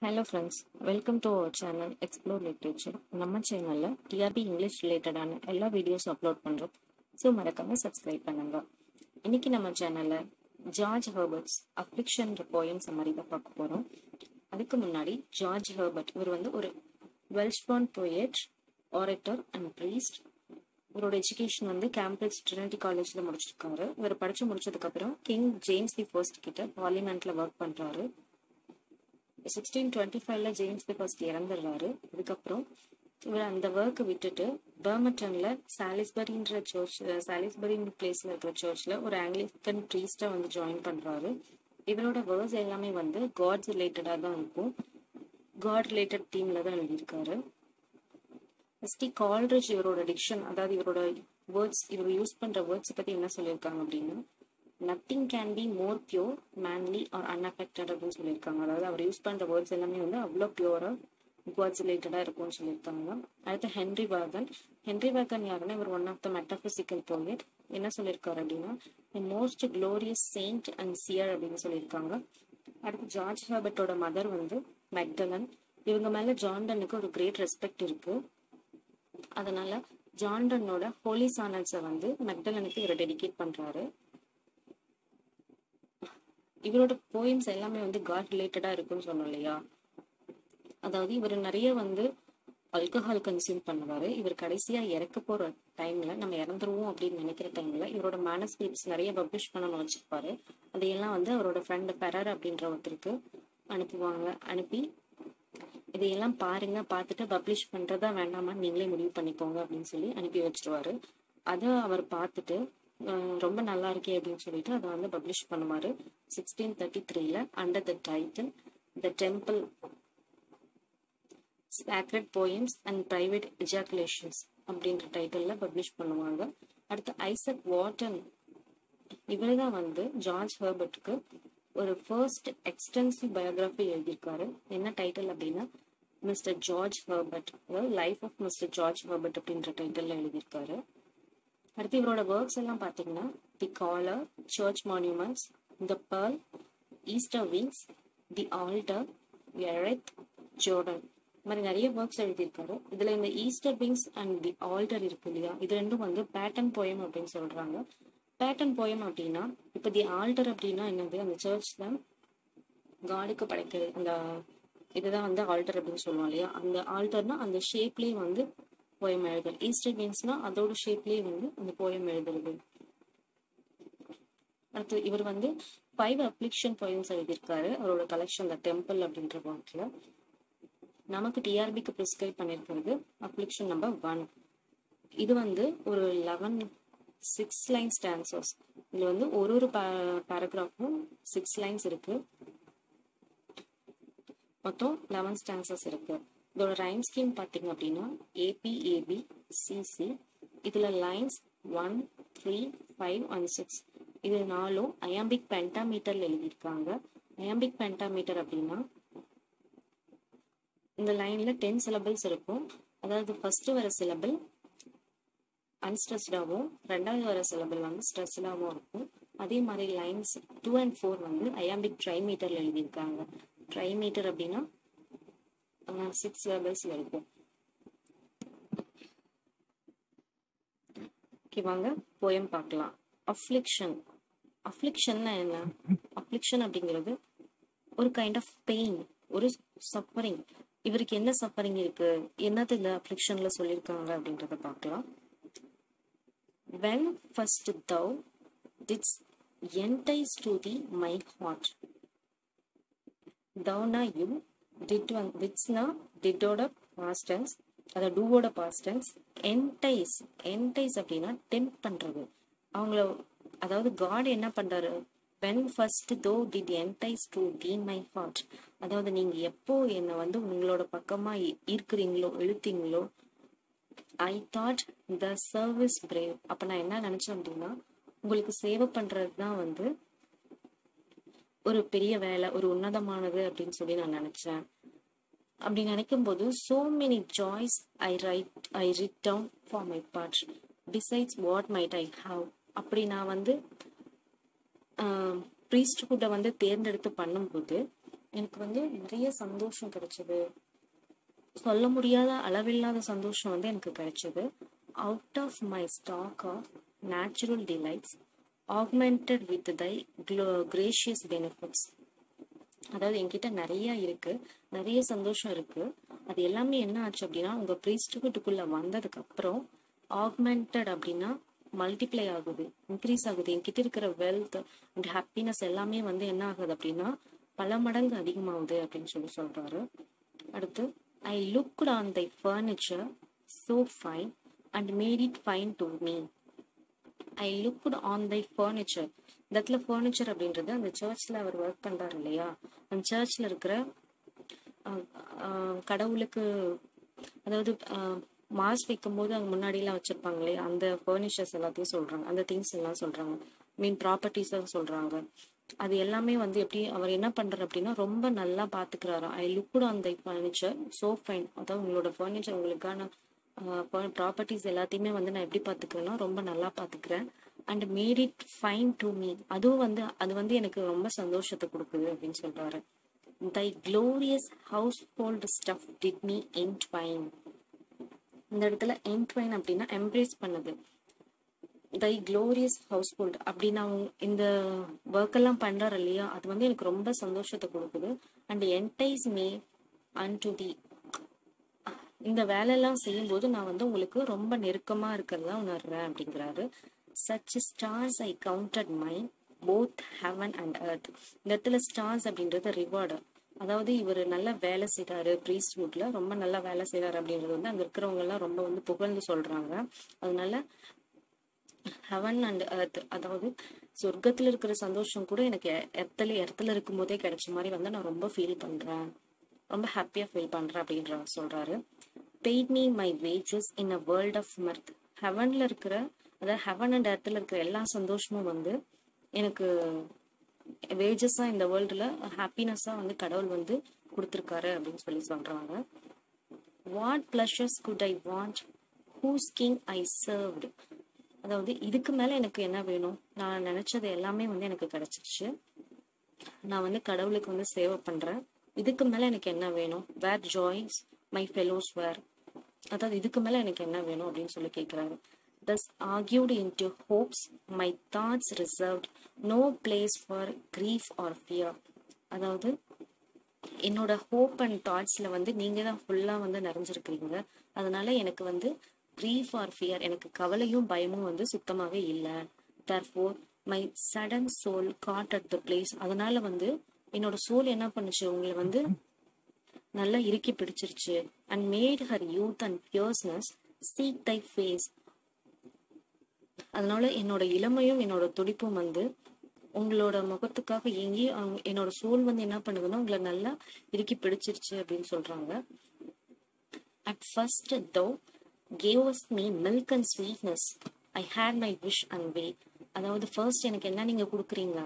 Hello friends, welcome to our channel Explore Literature. நம்ம சேனல்ல TRB English ரிலேட்டடான எல்லா வீடியோஸ் அப்லோட் பண்றோம். ஸோ மறக்காம சப்ஸ்கிரைப் பண்ணுங்க. இன்னைக்கு நம்ம சேனல்ல ஜார்ஜ் ஹெர்பர்ட்ஸ் அஃப்ளிக்ஷன் போயம் சம்மரி தான் பார்க்க போறோம். அதுக்கு முன்னாடி ஜார்ஜ் ஹெர்பர்ட் இவர் வந்து ஒரு Welsh born poet, orator and priest. இவரோட எஜுகேஷன் வந்து கேம்பிரிட்ஜ் ட்ரினிட்டி காலேஜ்ல முடிச்சிருக்காரு. இவர் படிச்சு முடிச்சதுக்கு அப்புறம் கிங் ஜேம்ஸ் தி ஃபர்ஸ்ட் கிட்ட பார்லிமெண்ட்ல ஒர்க் பண்றாரு. 1625ல ஜேம்ஸ் தி ஃபர்ஸ்ட் இறந்துடுறாரு. அதுக்கப்புறம் இவர் அந்த ஒர்க்கை விட்டுட்டு பர்மட்டன்ல சாலிஸ்பரின்ற பிளேஸ்ல இருக்கிற சர்ச்ல ஒரு ஆங்கிலிக்கன் ப்ரீஸ்டா வந்து ஜாயின் பண்றாரு. இவரோட வேர்ட்ஸ் எல்லாமே வந்து காட்ஸ் ரிலேட்டடா தான் இருக்கும். காட் ரிலேட்டட் தீம்ல தான் எழுதியிருக்காரு. கால்ரிட்ஜ் இவரோட டிக்ஷன், அதாவது இவரோட வேர்ட்ஸ், இவர் யூஸ் பண்ற வேர்ட்ஸ் பத்தி என்ன சொல்லியிருக்காங்க அப்படின்னா, nothing can be more pure, manly are unaffected அப்படின்னு சொல்லியிருக்காங்க. அதாவது அவர் யூஸ் பண்ற வேர்ட்ஸ் எல்லாமே வந்து அவ்வளோ பியூரா காட்ஸ் ரிலேட்டடா இருக்கும்னு சொல்லியிருக்காங்க. அடுத்து ஹென்ரி வேகன் யாருன்னா இவர் one of the metaphysical poet. என்ன சொல்லியிருக்காரு அப்படின்னா, most glorious saint and cheer அப்படின்னு சொல்லியிருக்காங்க. அடுத்து ஜார்ஜ் ஹெர்பர்ட்டோட மதர் வந்து மெக்டலன். இவங்க மேல ஜான்டனுக்கு ஒரு கிரேட் ரெஸ்பெக்ட் இருக்கு. அதனால ஜான்டனோட ஹோலி சானல்ஸை வந்து மெக்டலனுக்கு இவர் டெடிகேட் பண்றாரு. இவரோட போயம்ஸ் எல்லாமே வந்து காட் ரிலேட்டடா இருக்குன்னு சொன்னோம் இல்லையா. அதாவது இவர் நிறைய வந்து ஆல்கஹால் கன்சியூம் பண்ணுவாரு. இவர் கடைசியா இறக்க போற டைம்ல, நம்ம இறந்துருவோம் அப்படின்னு நினைக்கிற டைம்ல இவரோட மேனஸ்கிரிப்ட்ஸ் நிறைய பப்ளிஷ் பண்ணணும்னு வச்சிருப்பாரு. அதையெல்லாம் வந்து அவரோட ஃப்ரெண்ட் பெரர் அப்படின்ற ஒருத்தருக்கு அனுப்பி இதையெல்லாம் பாருங்க, பார்த்துட்டு பப்ளிஷ் பண்றதா வேண்டாமா நீங்களே முடிவு பண்ணிக்கோங்க அப்படின்னு சொல்லி அனுப்பி வச்சிருவாரு. அதை அவர் பார்த்துட்டு ரொம்ப நல்லா இருக்கே அப்படின்னு சொல்லிட்டு அதை வந்து பப்ளிஷ் பண்ணுவாரு. 1633ல under the title the temple sacred poems and private ejaculations அப்படின்ற டைட்டில்ல பப்ளிஷ் பண்ணுவாங்க. அடுத்து ஐசக் வாட்டன், இவர் தான் வந்து ஜார்ஜ் ஹெர்பர்ட்டுக்கு ஒரு ஃபர்ஸ்ட் எக்ஸ்டென்சிவ் பயோகிராஃபி எழுதியிருக்காரு. என்ன டைட்டில் அப்படின்னா மிஸ்டர் ஜார்ஜ் ஹெர்பர்ட், அதாவது life of mister George Herbert அப்படின்ற டைட்டில்ல எழுதியிருக்காரு. அடுத்து இவரோட ஒர்க்ஸ் எல்லாம் பார்த்தீங்கன்னா the collar, church monuments, the pearl, Easter wings, the altar, எரெத், ஜோர்டன், இந்த மாதிரி நிறைய ஒர்க்ஸ் எழுதியிருக்காரு. இதுல இந்த Easter wings and the altar இருக்கு இல்லையா, இது ரெண்டும் வந்து பேட்டர்ன் போயம் அப்படின்னு சொல்றாங்க. பேட்டர்ன் போயம் அப்படின்னா, இப்போ தி ஆல்டர் அப்படின்னா என்னது, அந்த சர்ச்ல காடுக்கு படைக்கிறது, அந்த இதுதான் வந்து ஆல்டர் அப்படின்னு சொல்லுவோம் இல்லையா. அந்த ஆல்டர்னா அந்த ஷேப்லேயே வந்து போயம் எழுதுறது. ஈஸ்டர் மீன்ஸ்னா அதோட ஷேப்லேயே வந்து அந்த போயம் எழுதுறது. அடுத்து இவர் வந்து 5 அப்ளிக்ஷன் போயம்ஸ் எழுதியிருக்காரு. அவரோட கலெக்ஷன் த டெம்பிள் அப்படின்ற பாக்ஸ்ல. நமக்கு டிஆர்பிக்கு ப்ரிஸ்கிரைப் பண்ணியிருக்கிறது அப்ளிக்ஷன் நம்பர் 1. இது வந்து ஒரு 11 6 லைன் ஸ்டான்சஸ். இதுல வந்து ஒரு பேராகிராஃபும் 6 லைன்ஸ் இருக்கு. மொத்தம் 11 ஸ்டான்சஸ் இருக்கு. இதோட ரைம் ஸ்கீம் பார்த்தீங்க அப்படின்னா ஏபிஏபி சிசி. இதுல லைன்ஸ் 1 3 5 and 6 இது 4 அயாம்பிக் பென்டாமீட்டர்ல எழுதியிருக்காங்க. அயாம்பிக் பென்டாமீட்டர் அப்படின்னா இந்த லைன்ல 10 சிலபிள்ஸ் இருக்கும். அதாவது ஃபர்ஸ்ட் வர சிலபிள் அன்ஸ்ட்ரெஸ்டாகவும், ரெண்டாவது வர சிலபிள் வந்து ஸ்ட்ரெஸ்டாகவும் இருக்கும். அதே மாதிரி லைன்ஸ் 2 and 4 வந்து அயாம்பிக் ட்ரைமீட்டர்ல எழுதியிருக்காங்க. ட்ரைமீட்டர் அப்படின்னா 6 சிலபிள்ஸ் இருக்கும். வாங்க போயம் பார்க்கலாம். அஃப்ளிக்ஷன்னா என்ன? அஃப்ளிக்ஷன் அப்படிங்கிறது ஒரு கைண்ட் ஆஃப் பெயின், ஒரு சஃபரிங். இவருக்கு என்ன சஃபரிங் இருக்கு, என்னது இந்த அஃப்ளிக்ஷன்ல சொல்லியிருக்காங்க அப்படின்றத பார்க்கலாம். When first thou didst entice to thee my heart, thou na you did one which na did oda past tense, அத do ஓட past tense. entice அப்படின்னா டெம்ப் பண்றது. அவங்கள, அதாவது காட் என்ன பண்றாரு, when first thou did entice to thee my heart, அதாவது நீங்க எப்போ என்னை வந்து உங்களோட பக்கமா ஈர்க்கிறீங்களோ, இழுத்தீங்களோ, I thought the service brave. அப்ப நான் என்ன நினைச்சேன் அப்படின்னா, உங்களுக்கு சேவை பண்றதுதான் வந்து ஒரு பெரிய வேலை, ஒரு உன்னதமானது அப்படின்னு சொல்லி நான் நினைச்சேன். அப்படி நினைக்கும் போது so many joys I write down for my part, besides what might I have. அப்படி நான் வந்து ப்ரீஸ்ட்ஹுட்டை வந்து தேர்ந்தெடுத்து பண்ணும்போது எனக்கு வந்து நிறைய சந்தோஷம் கிடைச்சது, சொல்ல முடியாத அளவில்லாத சந்தோஷம் வந்து எனக்கு கிடைச்சது. Out of my stock of natural delights augmented with thy gracious benefits. அதாவது என்கிட்ட நிறைய இருக்கு, நிறைய சந்தோஷம் இருக்கு. அது எல்லாமே என்ன ஆச்சு அப்படின்னா உங்க ப்ரீஸ்ட்ஹுட்டுக்குள்ள வந்ததுக்கு அப்புறம் ஆக்மெண்டட் அப்படின்னா மல்டிப்ளை ஆகுது, இன்க்ரீஸ் ஆகுது. என்கிட்ட இருக்கிற வெல்த் அண்ட் ஹாப்பினஸ் எல்லாமே வந்து என்ன ஆகுது அப்படின்னா பல மடங்கு அதிகமாகுது அப்படின்னு சொல்றாரு. அடுத்து, I looked on thy furniture so fine and made it fine to me. I looked on thy furniture. இந்த இடத்துல ஃபர்னிச்சர் அப்படின்றது அந்த சர்ச்சில் அவர் ஒர்க் பண்ணுறாரு இல்லையா, அந்த சர்ச்சில் இருக்கிற கடவுளுக்கு, அதாவது மாஸ் வைக்கும் போது அங்கே முன்னாடிலாம் வச்சிருப்பாங்க இல்லையா, அந்த ஃபர்னிச்சர்ஸ் எல்லாத்தையும் சொல்கிறாங்க, அந்த திங்ஸ் எல்லாம் சொல்கிறாங்க, மீன் ப்ராப்பர்ட்டிஸாக சொல்கிறாங்க. அது எல்லாமே வந்து எப்படி அவர் என்ன பண்ணுறாரு அப்படின்னா ரொம்ப நல்லா பார்த்துக்கிறாரு. I looked on thy furniture so fine. அதாவது உங்களோட ஃபர்னிச்சர், உங்களுக்கான ப்ராப்பர்ட்டிஸ் எல்லாத்தையுமே வந்து நான் எப்படி பார்த்துக்கிறேன்னா ரொம்ப நல்லா பார்த்துக்கிறேன். And made it fine to me. அதுவும் வந்து அது வந்து எனக்கு ரொம்ப சந்தோஷத்தை கொடுக்குது அப்படின்னு சொல்றாரு. Thy glorious household stuff did me entwine. இந்த இடத்துல என்ட்வைன் அப்படின்னா எம்ப்ரேஸ் பண்ணுது. தை க்ளோரியஸ் ஹவுஸ் ஹோல்டு அப்படின்னா இந்த ஒர்க் எல்லாம் பண்றாரு இல்லையா, அது வந்து எனக்கு ரொம்ப சந்தோஷத்தை கொடுக்குது. And entice me and to the. இந்த வேலையெல்லாம் செய்யும்போது நான் வந்து உங்களுக்கு ரொம்ப நெருக்கமா இருக்கிறதா உணர்றேன் அப்படிங்கிறாரு. Such stars I counted my both heaven and earth. இந்த இடத்துல ஸ்டார்ஸ் அப்படின்றது ரிவார்டு. அதாவது இவர் நல்லா வேலை செய்கிறாரு, ப்ரீஸ்ட்ஹுட்ல ரொம்ப நல்லா வேலை செய்கிறாரு அப்படின்றது வந்து அங்கே இருக்கிறவங்க எல்லாம் ரொம்ப வந்து புகழ்ந்து சொல்றாங்க. அதனால ஹெவன் அண்ட் எர்த், அதாவது சொர்க்கத்துல இருக்கிற சந்தோஷம் கூட எனக்கு இடத்துல இருக்கும் போதே கிடைச்ச மாதிரி வந்து நான் ரொம்ப ஃபீல் பண்றேன், ரொம்ப ஹாப்பியா ஃபீல் பண்றேன் அப்படின்ற சொல்றாரு. paid me my wages in a world of mirth. ஹெவன்ல இருக்கிற, அதாவது ஹெவன் அண்ட் எர்த்ல இருக்கிற எல்லா சந்தோஷமும் வந்து எனக்கு வேஜஸா இந்த வேர்ல்டுல ஹாப்பினஸா வந்து கடவுள் வந்து கொடுத்துருக்காரு அப்படின்னு சொல்றாங்க. What pleasures could I want whose king I served. அதாவது இதுக்கு மேல எனக்கு என்ன வேணும், நான் நினைச்சது எல்லாமே வந்து எனக்கு கிடைச்சிருச்சு, நான் வந்து கடவுளுக்கு வந்து சேவை பண்றேன், இதுக்கு மேல எனக்கு என்ன வேணும். வேர் ஜாய்ஸ் மை ஃபெலோஸ் வேர். அதாவது இதுக்கு மேல எனக்கு என்ன வேணும் அப்படின்னு சொல்லி கேட்கிறாரு. Thus argued into hopes my thoughts reserved no place for grief or fear. அதாவது என்னோட ஹோப் அண்ட் தாட்ஸ்ல வந்து நீங்க தான் ஃபுல்லா வந்து நிறைஞ்சிருக்கிறீங்க. அதனால எனக்கு வந்து grief or fear, எனக்கு கவலையும் பயமும் வந்து சுத்தமாவே இல்லை. Therefore my sudden soul caught at the place. அதனால வந்து என்னோட சோல் என்ன பண்ணுச்சு, உங்களை வந்து நல்லா இறுக்கி பிடிச்சிருச்சு. And made her youth and fierceness seek thy face. அதனால என்னோட இளமையும் என்னோட துடிப்பும் வந்து உங்களோட முகத்துக்காக ஏங்கி என்னோட சோல் வந்து என்ன பண்ணுதுன்னா உங்களை நல்லா இறுக்கி பிடிச்சிருச்சு அப்படின்னு சொல்றாங்க. At first thou gavest me milk and sweetness I had my wish and way. அதாவது ஃபர்ஸ்ட் எனக்கு என்ன நீங்க கொடுக்குறீங்க,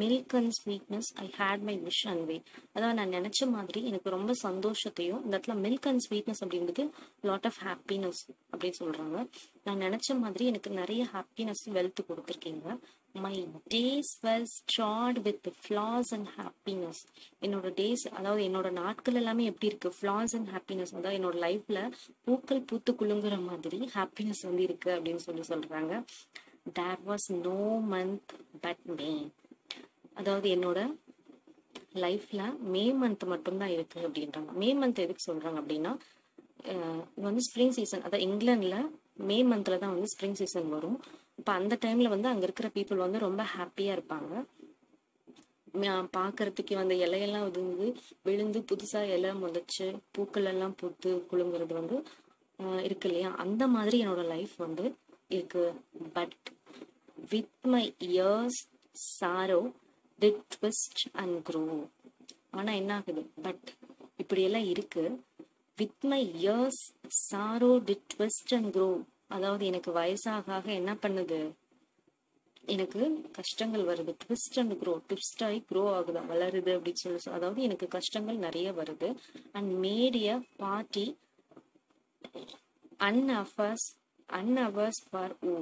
milk and sweetness I had my wish and way. அதாவது நான் நினைச்ச மாதிரி எனக்கு ரொம்ப சந்தோஷத்தையும், இந்த இடத்துல மில்க் அண்ட் ஸ்வீட்னஸ் அப்படின்றது லாட் ஆஃப் ஹாப்பினஸ் அப்படின்னு சொல்றாங்க. நான் நினைச்ச மாதிரி எனக்கு நிறைய ஹாப்பினஸ் வெல்த் கொடுத்துருக்கீங்க. My days were strawed with flowers and happiness. என்னோட டேஸ், அதாவது என்னோட நாட்கள் எல்லாமே எப்படி இருக்கு, ஃபிளாஸ் அண்ட் ஹாப்பினஸ். அதாவது என்னோட லைஃப்ல பூக்கள் பூத்து குலுங்குற மாதிரி ஹாப்பினஸ் வந்து இருக்கு அப்படின்னு சொல்றாங்க. there was no month but May. அதாவது என்னோட லைஃப்ல மே மந்த் மட்டும்தான் இருக்கு அப்படின்றாங்க. மே மந்த் எதுக்கு சொல்றாங்க அப்படின்னா இது வந்து ஸ்ப்ரிங் சீசன். அதாவது இங்கிலாந்துல மே மந்த்ல தான் வந்து ஸ்ப்ரிங் சீசன் வரும். இப்போ அந்த டைம்ல வந்து அங்க இருக்கிற பீப்புள் வந்து ரொம்ப ஹாப்பியா இருப்பாங்க. பாக்குறதுக்கு வந்து இலையெல்லாம் உதிர்ந்து விழுந்து புதுசா இலை முளைச்சு பூக்கள் எல்லாம் பூத்து குலுங்குறது வந்து இருக்கு இல்லையா, அந்த மாதிரி என்னோட லைஃப் வந்து இருக்கு. But with my years sorrow did twist and grow. ஆனா என்ன ஆகுது, பட் இப்படி எல்லாம் இருக்கு. With my years sorrow did twist and grow. அதாவது எனக்கு வயசாக என்ன பண்ணுது, எனக்கு கஷ்டங்கள் வருது. ட்விஸ்ட் அண்ட் க்ரோ, ட்விஸ்ட் ஆகி க்ரோ ஆகுது, வளருது அப்படின்னு சொல்லி. அதாவது எனக்கு கஷ்டங்கள் நிறைய வருது. And made a party unawares for woe.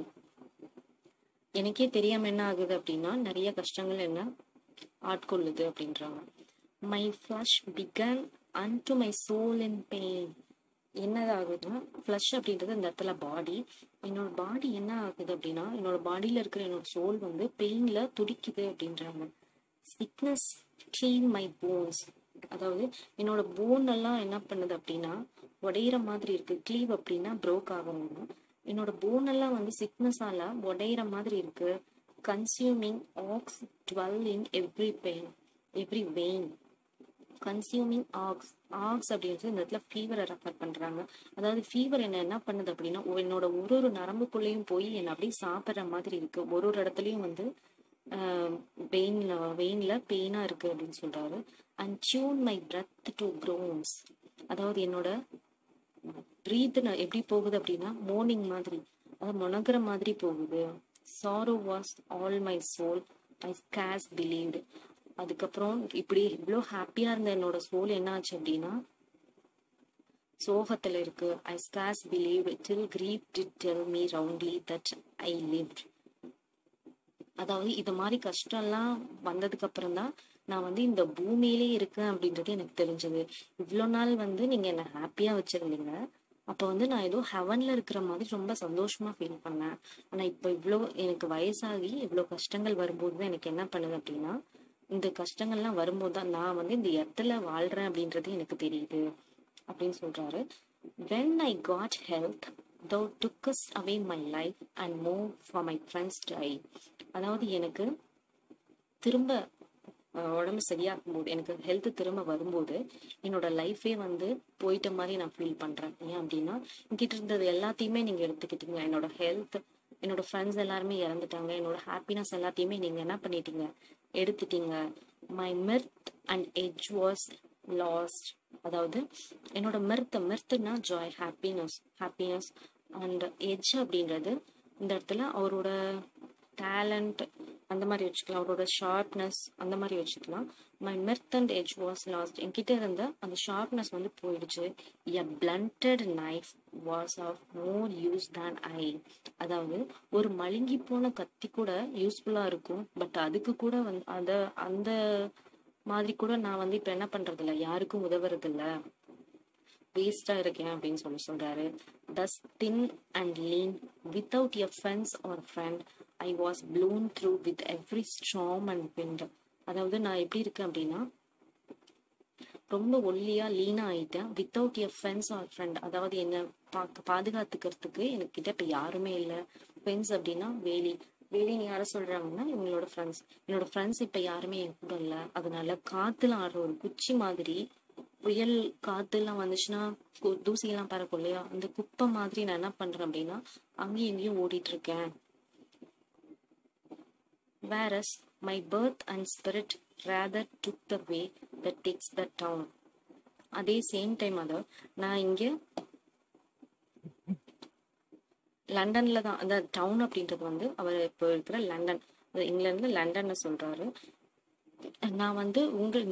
எனக்கே தெரியாம என்ன ஆகுது அப்படின்னா நிறைய கஷ்டங்கள் என்ன ஆட்கொள்ளுது அப்படின்றாங்க. My flesh began unto my soul in pain. என்னதாகுதுன்னா ஃப்ளஷ் அப்படின்றது இந்த இடத்துல பாடி. என்னோட பாடி என்ன ஆகுது அப்படின்னா என்னோட பாடியில இருக்கிற என்னோட சோல் வந்து பெயின்ல துடிக்குது அப்படின்றாங்க. Sickness clean my bones. அதாவது என்னோட போன் எல்லாம் என்ன பண்ணுது அப்படின்னா உடையிற மாதிரி இருக்கு. கிளீவ் அப்படின்னா ப்ரோக் ஆகணும். என்னோட போன் எல்லாம் வந்து சிக்னஸால உடையிற மாதிரி இருக்கு. Consuming agues dwell in every vein. Consuming agues அப்படின்றது இந்த இடத்துல ஃபீவரை ரெஃபர் பண்றாங்க. அதாவது ஃபீவர் என்ன பண்ணுது அப்படின்னா என்னோட ஒரு நரம்புக்குள்ளேயும் போய் என்னை அப்படியே சாப்பிட்ற மாதிரி இருக்கு. ஒரு இடத்துலயும் வந்து வெயின்ல பெயினா இருக்கு அப்படின்னு சொல்றாரு. And tune my breath to groans. அதாவது என்னோட பிரீத் எப்படி போகுது அப்படின்னா மோர்னிங் மாதிரி, அதாவது முனகிற மாதிரி போகுது. Sorrow was all my soul I scarce believed. அதுக்கப்புறம் இப்படி இவ்வளோ ஹாப்பியா இருந்த என்னோட சோல் என்ன ஆச்சு அப்படின்னா சோகத்துல இருக்கு. I scarce believe till grief did tell me roundly that I lived. அதாவது இது மாதிரி கஷ்டம்லாம் வந்ததுக்கு அப்புறம் தான் நான் வந்து இந்த பூமியிலே இருக்கேன் அப்படின்றது எனக்கு தெரிஞ்சது. இவ்வளோ நாள் வந்து நீங்க என்ன ஹாப்பியா வச்சிருந்தீங்க. அப்போ வந்து நான் ஏதோ ஹெவன்ல இருக்கிற மாதிரி ரொம்ப சந்தோஷமா ஃபீல் பண்ணேன். ஆனா இப்போ இவ்வளோ எனக்கு வயசாகி இவ்வளோ கஷ்டங்கள் வரும்போது தான் எனக்கு என்ன பண்ணுது அப்படின்னா இந்த கஷ்டங்கள்லாம் வரும்போது தான் நான் வந்து இந்த இடத்துல வாழ்றேன் அப்படின்றது எனக்கு தெரியுது அப்படின்னு சொல்றாரு. When I got health, thou tookest away my life and more for my friends die. அதாவது எனக்கு திரும்ப உடம்பு சரியாகும் போது, எனக்கு ஹெல்த் திரும்ப வரும்போது என்னோட லைஃபே வந்து போயிட்ட மாதிரி நான் ஃபீல் பண்றேன். ஏன் அப்படின்னா என்கிட்ட இருந்தது எல்லாத்தையுமே நீங்க எடுத்துக்கிட்டீங்க. என்னோட ஹெல்த், என்னோட ஃப்ரெண்ட்ஸ் எல்லாருமே இறந்துட்டாங்க. என்னோட ஹாப்பினஸ் எல்லாத்தையுமே நீங்க என்ன பண்ணிட்டீங்க, எடுத்துட்டீங்க. My mirth and edge was last. அதாவது என்னோட மிர்த்துனா ஜாய், ஹாப்பினஸ் அண்ட் எட்ஜ் அப்படின்றது இந்த இடத்துல அவரோட டேலண்ட் அந்த மாதிரி வச்சுக்கலாம், அவரோட ஷார்ப்னஸ் அந்த மாதிரி வச்சுக்கலாம். My mirth and edge was lost. என்கிட்ட இருந்த அந்த ஷார்ப்னஸ் வந்து போயிடுச்சு. A blunted knife was of more use than I. அதாவது ஒரு மழுங்கி போன கத்தி கூட யூஸ்ஃபுல்லா இருக்கும். பட் அதுக்கு கூட வந்து அந்த மாதிரி கூட நான் வந்து இப்ப என்ன பண்றது இல்லை, யாருக்கும் உதவுறது இல்லை, வேஸ்டா இருக்கேன் அப்படின்னு சொல்றாரு. thus thin and lean without a fence or friend I was blown through with every storm and wind. அதாவது நான் எப்படி இருக்கேன் அப்படின்னா ரொம்ப ஒல்லியா லீனா ஆயிட்டேன். Without a fence or friend. அதாவது என்ன பாதுகாத்துக்கிறதுக்கு எனக்கு கிட்ட இப்ப யாருமே இல்லை. ஃபென்ஸ் அப்படின்னா வேலின்னு யார சொல்றாங்கன்னா இவங்களோட ஃப்ரெண்ட்ஸ். என்னோட ஃப்ரெண்ட்ஸ் இப்ப யாருமே என் கூட இல்லை. அதனால காத்துல ஆடுற ஒரு குச்சி மாதிரி, புயல் காத்து எல்லாம் வந்துச்சுன்னா தூசி எல்லாம் பறக்கும் இல்லையா, அந்த குப்பை மாதிரி நான் என்ன பண்றேன் அப்படின்னா அங்கேயும் எங்கேயும் ஓடிட்டு இருக்கேன். whereas my birth and spirit rather took the way that takes the town. அதே சேம் டைம் அத நான் இங்க லண்டன்ல தான், அந்த டவுன் அப்படின்றது வந்து அவர் இப்போ இருக்கிற லண்டன், இங்கிலாந்துல லண்டன்னு சொல்றாரு. நான் வந்து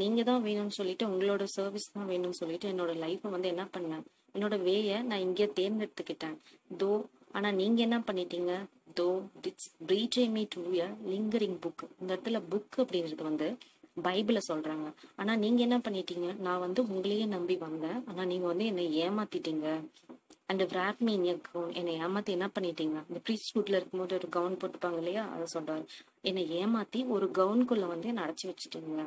நீங்க தான் வேணும்னு சொல்லிட்டு, உங்களோட சர்வீஸ் தான் வேணும்னு சொல்லிட்டு என்னோட லைஃப்பை வந்து என்ன பண்ணேன், என்னோட வேயை நான் இங்கே தேர்ந்தெடுத்துக்கிட்டேன். ஆனா நீங்க என்ன பண்ணிட்டீங்க, betray me to a lingering book. இந்த இடத்துல புக் அப்படின்றது வந்து பைபிளை சொல்றாங்க. ஆனா நீங்க என்ன பண்ணிட்டீங்க, நான் வந்து உங்களையே நம்பி வந்தேன், ஆனா நீங்க வந்து என்னை ஏமாத்திட்டீங்க. And wrap me in a gown. என்னை ஏமாத்தி என்ன பண்ணிட்டீங்க, இந்த ப்ரீஸ்ட்ஹுட்ல இருக்கும்போது ஒரு கவுன் போட்டுப்பாங்க இல்லையா, அதை சொல்றாரு. என்னை ஏமாத்தி ஒரு கவுனுக்குள்ள வந்து என்னை அடைச்சி வச்சுட்டீங்க.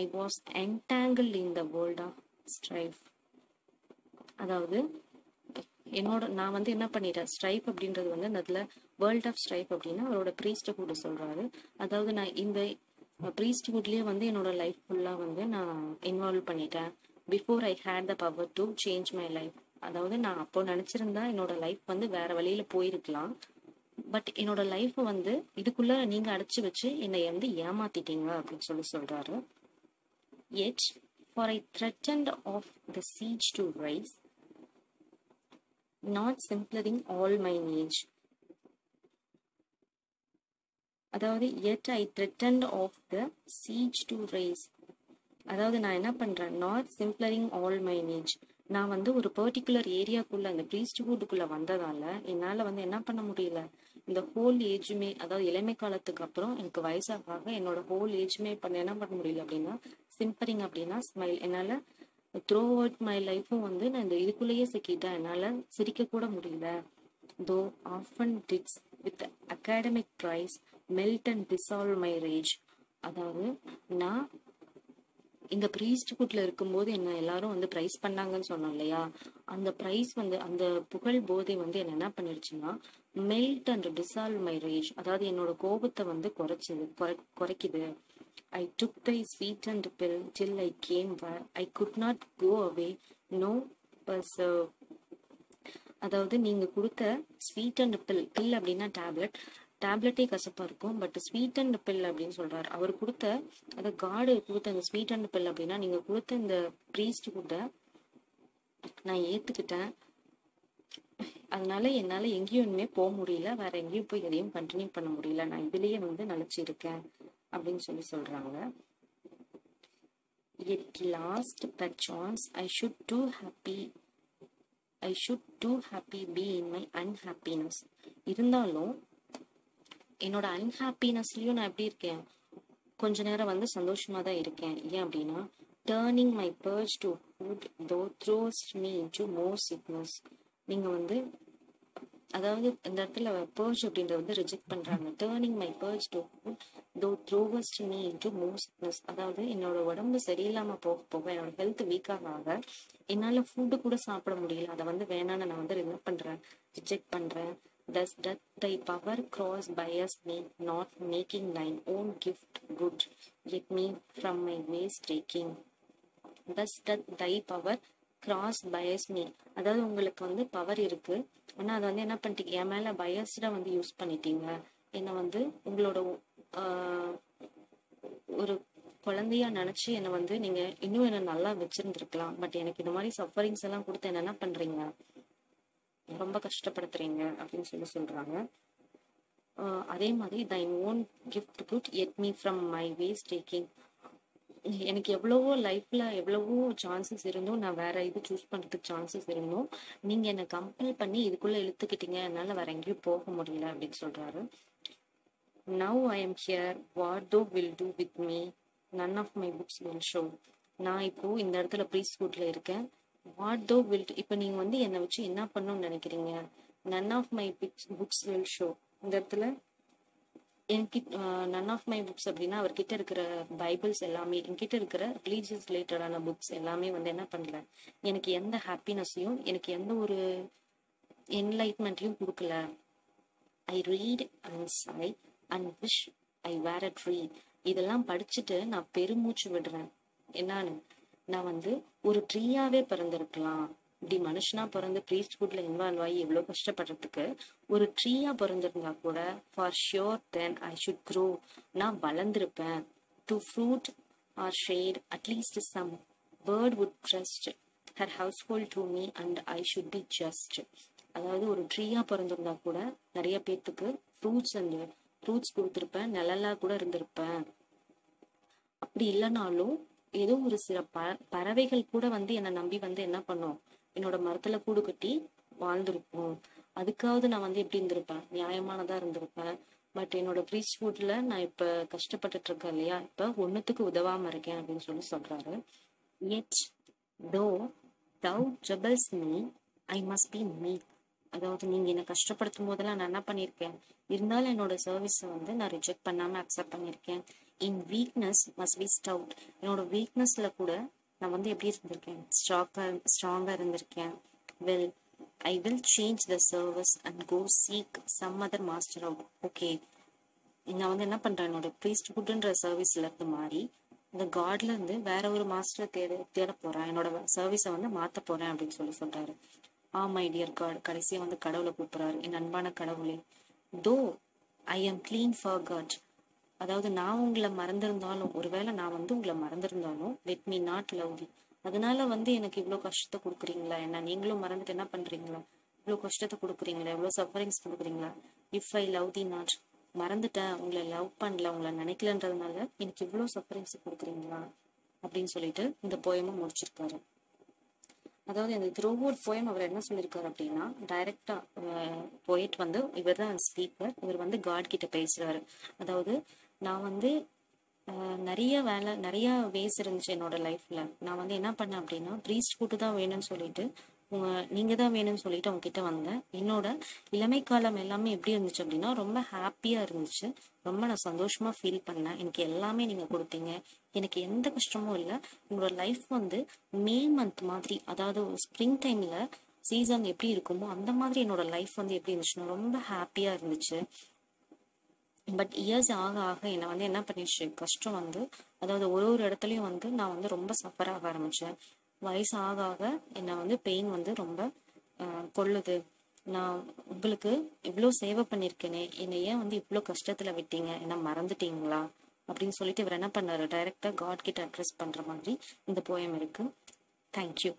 I was entangled in the world of strife. அதாவது நான் வந்து என்ன பண்ணிட்டேன், ஸ்ட்ரைஃப் அப்படின்றது வந்து அதுல வேர்ல்ட் ஆஃப் ஸ்ட்ரைஃப் அப்படின்னா அவரோட ப்ரீஸ்ட்ஹுட் சொல்றாரு. அதாவது நான் இந்த ப்ரீஸ்ட்ஹுட்லயே வந்து என்னோட லைஃப் ஃபுல்லா வந்து நான் இன்வால்வ் பண்ணிட்டேன். Before I had the power to change my life. அதாவது நான் அப்போ நினைச்சிருந்தா என்னோட லைஃப் வந்து வேற வழியில போயிருக்கலாம். பட் என்னோட லைஃப் வந்து இதுக்குள்ள நீங்க அடைச்சு வச்சு என்னை வந்து ஏமாத்திட்டீங்க அப்படின்னு சொல்றாரு. Yet for I threatened of the siege to rise, not simpering all my age. அதாவது yet I threatened of the siege to rise. அதாவது நான் என்ன பண்றேன், நாட் சிம்பிளரிங் ஆல் மை ஏஜ். நான் வந்து ஒரு பர்டிகுலர் ஏரியாக்குள்ள அந்த ப்ரீஸ்ட்ஹுட்டுக்குள்ள வந்ததால என்னால வந்து என்ன பண்ண முடியல, இந்த ஹோல் ஏஜுமே, அதாவது இளமை காலத்துக்கு அப்புறம் எனக்கு வயசாக என்னோட ஹோல் ஏஜுமே என்ன பண்ண முடியல அப்படின்னா சிம்பரிங் அப்படின்னா ஸ்மைல். என்னால் த்ரூ அவுட் மை லைஃப்பும் வந்து நான் இந்த இதுக்குள்ளேயே சிக்கிட்டேன், என்னால் சிரிக்க கூட முடியல. Though often deeds with academic praise melt and dissolve my rage. அதாவது நான் இந்த ப்ரீஸ்ட்ஹுட்ல இருக்கும்போது என்ன எல்லாரும் வந்து ப்ரைஸ் பண்ணாங்கன்னு சொன்னோம் இல்லையா, அந்த ப்ரைஸ் வந்து அந்த புகழ் போதை வந்து என்ன பண்ணிடுச்சுன்னா melt and dissolve my rage, அதாவது என்னோட கோபத்தை வந்து குறைக்குது. I took thy sweetened pill till I came where I could not go away, no preserve. அதாவது நீங்க கொடுத்த ஸ்வீட் அண்ட் பில் அப்படின்னா டேப்லெட்டே கசப்பா இருக்கும், பட் ஸ்வீட் அண்ட் பில் அப்படின்னு சொல்றாரு. அவர் கொடுத்த அந்த காடு கொடுத்த அந்த ஸ்வீட் அண்ட் பில் அப்படின்னா நீங்க கொடுத்த இந்த ப்ரீஸ்ட் கூட நான் ஏத்துக்கிட்டேன், அதனால என்னால எங்கேயும் இனிமே போக முடியல, வேற எங்கேயும் போய் எதையும் கண்டினியூ பண்ண முடியல, நான் இதுலயே வந்து நிலைச்சிருக்கேன் அப்படின்னு சொல்றாங்க. Yet last perchance I should too happy be in my unhappiness. இருந்தாலும் என்னோட அன்ஹாப்பினஸ்லயும் நான் எப்படி இருக்கேன், கொஞ்ச நேரம் வந்து சந்தோஷமா தான் இருக்கேன். ஏன் அப்படின்னா turning my purge to food though throws me into more sickness. நீங்க வந்து அதாவது இந்த இடத்துல பர்ஜ் அப்படின்றத வந்து ரிஜெக்ட் பண்றாங்க. Turning my purge to food தோ த்ரோவஸ்ட் மீ இன்டு மோர் சிக்னஸ். அதாவது என்னோட உடம்பு சரியில்லாம போக போக என்னோட ஹெல்த் வீக்காக ஆக என்னால ஃபுட்டு கூட சாப்பிட முடியல, அதை வந்து வேணான்னு நான் வந்து என்ன பண்றேன், ரிஜெக்ட் பண்றேன். Thus doth thy power cross bias me, not making thine own gift good, yet me from my ways taking. Thus doth thy power cross bias me. அதாவது உங்களுக்கு வந்து பவர் இருக்கு, ஆனா அதை வந்து என்ன பண்ணிட்டீங்க, என் மேல பயஸ்டா வந்து யூஸ் பண்ணிட்டீங்க. என்னை வந்து உங்களோட ஒரு குழந்தையா நினைச்சு என்னை வந்து நீங்க இன்னும் என்ன நல்லா வச்சிருந்துருக்கலாம், பட் எனக்கு இந்த மாதிரி சஃபரிங்ஸ் எல்லாம் கொடுத்து என்ன பண்றீங்க, ரொம்ப கஷ்டப்படுத்துறீங்க அப்படின்னு சொல்றாங்க. அதே மாதிரி thine own gift good yet me from my ways taking. எனக்கு எவ்வளவோ லைஃப்ல எவ்வளவோ சான்சஸ் இருந்தும் நான் வேற இது சூஸ் பண்றதுக்கு சான்சஸ் இருந்தும் நீங்க என்ன கம்பல் பண்ணி இதுக்குள்ள இழுத்துக்கிட்டீங்க, என்னால வேற எங்கேயும் போக முடியல அப்படின்னு சொல்றாரு. Now I am here, what thou will do with me, none of my books will show. நான் இப்போ இந்த இடத்துல ப்ரீஸ்ட்ஹுட்ல இருக்கேன், what thou will do. இப்போ நீங்க வந்து என்னை வச்சு என்ன பண்ணணும்னு நினைக்கிறீங்க, none of my books will show. இந்த இடத்துல எனக்கு நன் ஆஃப் மை புக்ஸ் அப்படின்னா அவர்கிட்ட இருக்கிற பைபிள்ஸ் எல்லாமே, என்கிட்ட இருக்கிற ரிலீஜியஸ் ரிலேட்டடான புக்ஸ் எல்லாமே வந்து என்ன பண்ணல, எனக்கு எந்த ஹாப்பினஸையும் எனக்கு எந்த ஒரு என்லைட்மெண்ட்டையும் கொடுக்கல. I read and sigh and wish I were a tree. இதெல்லாம் படிச்சுட்டு நான் பெருமூச்சு விடுறேன். என்னன்னு, நான் வந்து ஒரு ட்ரீயாவே பிறந்திருக்கலாம், இப்படி மனுஷனா பிறந்து ப்ரீஸ்ட்ஹுட்ல இன்வால்வ் ஆகி எவ்வளவு கஷ்டப்படுறதுக்கு ஒரு ட்ரீயா பிறந்திருந்தா கூட for sure then I should grow, நான் வளர்ந்திருப்பேன். To fruit R shade at least some bird would trust her house hold to me and I should be just. அதாவது ஒரு ட்ரீயா பிறந்திருந்தா கூட நிறைய பேர்த்துக்கு ஃப்ரூட்ஸ் கொடுத்துருப்பேன், நிழலா கூட இருந்திருப்பேன். அப்படி இல்லைனாலும் ஏதோ ஒரு சில பறவைகள் கூட வந்து என்னை நம்பி வந்து என்ன பண்ணும், என்னோட மரத்துல கூடு கட்டி வாழ்ந்திருக்கும். அதுக்காவது நான் வந்து எப்படி இருந்திருப்பேன், நியாயமானதா இருந்திருப்பேன். பட் என்னோட ப்ரீஸ்ட்ஹுட்ல நான் இப்ப கஷ்டப்பட்டுட்டு இருக்கேன் இல்லையா, இப்ப ஒண்ணுத்துக்கு உதவாம இருக்கேன் அப்படின்னு சொல்றாரு. Yet though thou troubles me, I must be meek. அதாவது நீங்க என்ன கஷ்டப்படுத்தும் போதெல்லாம் நான் என்ன பண்ணிருக்கேன், இருந்தாலும் என்னோட சர்வீஸை வந்து நான் ரிஜெக்ட் பண்ணாம அக்செப்ட் பண்ணிருக்கேன். In weakness must be stout. என்னோட வீக்னஸ்ல கூட நான் வந்து எப்படி இருந்திருக்கேன், ஸ்ட்ராங்கா இருந்திருக்கேன். Well I will change the service and go seek some other master out. Okay, நான் வந்து என்ன பண்றேன், என்னோட ப்ரீஸ்ட்ஹுட்ன்ற சர்வீஸ்ல இருந்து மாறி இந்த காட்ல இருந்து வேற ஒரு மாஸ்டரை தேட போறேன், என்னோட சர்வீஸை வந்து மாத்த போறேன் அப்படின்னு சொல்றாரு. மை டியர் காட், கடைசியா வந்து கடவுளை கூப்பிடுறாரு, என் அன்பான கடவுளே. Though I am clean forgot. அதாவது நான் உங்களை மறந்திருந்தாலும், ஒருவேளை நான் வந்து உங்களை மறந்திருந்தாலும் let me not love you. அதனால வந்து எனக்கு இவ்வளவு கஷ்டத்தை கொடுக்குறீங்களா, என்ன நீங்களும் மறந்துட்டு என்ன பண்றீங்களா, இவ்வளவு கஷ்டத்தை கொடுக்குறீங்களா, இவ்வளவு சஃபரிங்ஸ் கொடுக்குறீங்களா. If I love the not, மறந்துட்டேன், உங்களை லவ் பண்ணல, உங்களை நினைக்கலன்றதுனால எனக்கு இவ்வளவு சஃபரிங்ஸ் கொடுக்குறீங்களா அப்படின்னு சொல்லிட்டு இந்த போயமும் முடிச்சிருக்காரு. அதாவது இந்த த்ரூஅவுட் போயம் அவர் என்ன சொல்லியிருக்காரு அப்படின்னா, டைரக்டா போயிட் வந்து இவர் தான் ஸ்பீக்கர், இவர் வந்து காட் கிட்ட பேசுறாரு. அதாவது நான் வந்து நிறைய வேஸ் இருந்துச்சு என்னோட லைஃப்ல. நான் வந்து என்ன பண்ணேன் அப்படின்னா, ப்ரீஸ்ட் கூட்டு தான் வேணும்னு சொல்லிட்டு நீங்க தான் வேணும்னு சொல்லிட்டு அவங்க கிட்ட வந்தேன். என்னோட இளமை காலம் எல்லாமே எப்படி இருந்துச்சு அப்படின்னா, ரொம்ப ஹாப்பியா இருந்துச்சு. ரொம்ப நான் சந்தோஷமா ஃபீல் பண்ணேன். எனக்கு எல்லாமே நீங்க கொடுத்தீங்க. எனக்கு எந்த கஷ்டமும் இல்லை. உங்களோட லைஃப் வந்து மே மந்த் மாதிரி, அதாவது ஸ்ப்ரிங் டைம்ல சீசன் எப்படி இருக்குமோ அந்த மாதிரி என்னோட லைஃப் வந்து எப்படி இருந்துச்சுன்னா ரொம்ப ஹாப்பியா இருந்துச்சு. பட் இயர்ஸ் ஆக ஆக என்னை வந்து என்ன பண்ணிடுச்சு, கஷ்டம் வந்து, அதாவது ஒரு இடத்துலையும் வந்து நான் வந்து ரொம்ப சஃபர் ஆக ஆரம்பித்தேன். வயசு ஆக ஆக என்னை வந்து பெயின் வந்து ரொம்ப கொள்ளுது. நான் உங்களுக்கு இவ்வளோ சேவை பண்ணியிருக்கேனே, என்னை ஏன் வந்து இவ்வளோ கஷ்டத்தில் விட்டீங்க, என்ன மறந்துட்டீங்களா அப்படின்னு சொல்லிட்டு இவர் என்ன பண்ணாரு, டைரக்டாக காட் கிட்ட அட்ரஸ் பண்ணுற மாதிரி இந்த போயம் இருக்கு. தேங்க்யூ.